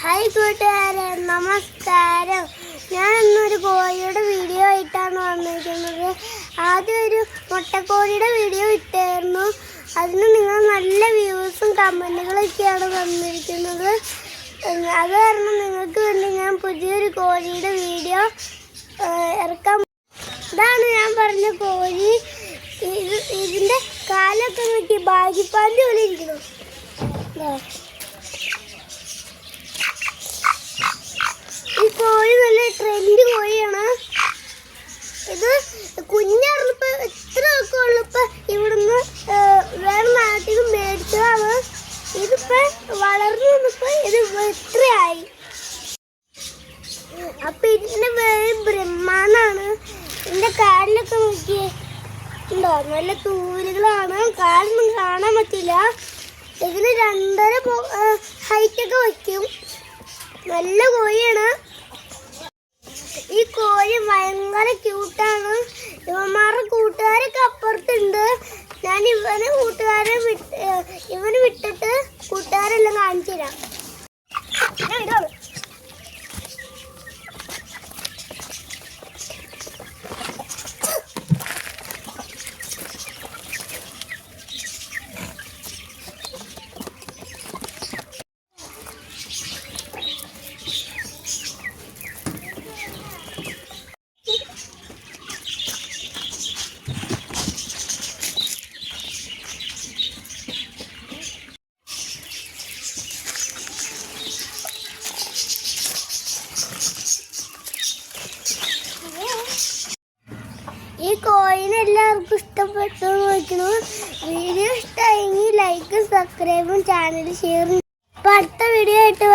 Hi കൂട്ടുകാരെ, നമസ്കാരം. ഞാൻ ഇന്നൊരു കോഴിയുടെ വീഡിയോ ആയിട്ടാണ് വന്നിരിക്കുന്നത്. ആദ്യം ഒരു മുട്ടക്കോഴിയുടെ വീഡിയോ ഇട്ടായിരുന്നു. അതിന് നിങ്ങൾ നല്ല വ്യൂസും കമൻറ്റുകളൊക്കെയാണ് വന്നിരിക്കുന്നത്. അത് കാരണം നിങ്ങൾക്ക് വേണ്ടി ഞാൻ പുതിയൊരു കോഴിയുടെ വീഡിയോ ഇറക്കാം. ഇതാണ് ഞാൻ പറഞ്ഞ കോഴി. ഇതിൻ്റെ കാലൊക്കെ നോക്കി ഭാഗ്യപ്പാൻ്റെ പോലെ ഇരിക്കണം. ഈ കോഴി നല്ല ട്രെൻഡ് കോഴിയാണ്. ഇത് കുഞ്ഞായിരുന്നപ്പോൾ എത്രയൊക്കെ ഉള്ളപ്പോൾ ഇവിടുന്ന് വേറെ നാട്ടിൽ മേടിച്ചതാണ്. ഇതിപ്പോൾ വളർന്നു വന്നപ്പോൾ ഇത് എത്രയായി. അപ്പം ഇതിൻ്റെ പേര് ബ്രഹ്മാന്നാണ്. ഇതിൻ്റെ കാലിലൊക്കെ നോക്കിയേ ഉണ്ടോ, നല്ല തൂലുകളാണ്. കാലൊന്നും കാണാൻ പറ്റില്ല. ഇതിന് 2.5 ഹൈറ്റൊക്കെ വയ്ക്കും. നല്ല കോഴിയാണ്. ഈ കോഴി ഭയങ്കര ക്യൂട്ടാണ്. ഇവന്മാരുടെ കൂട്ടുകാരൊക്കെ അപ്പുറത്തുണ്ട്. ഞാൻ ഇവന് വിട്ടിട്ട് കൂട്ടുകാരെല്ലാം കാണിച്ചു തരാം. ഈ കോഴിനെ എല്ലാവർക്കും ഇഷ്ടപ്പെട്ടു നോക്കുന്നു. വീഡിയോ ഇഷ്ടമായെങ്കിൽ ലൈക്കും സബ്സ്ക്രൈബും ചാനൽ ഷെയറും. അപ്പം അടുത്ത വീഡിയോ ആയിട്ട്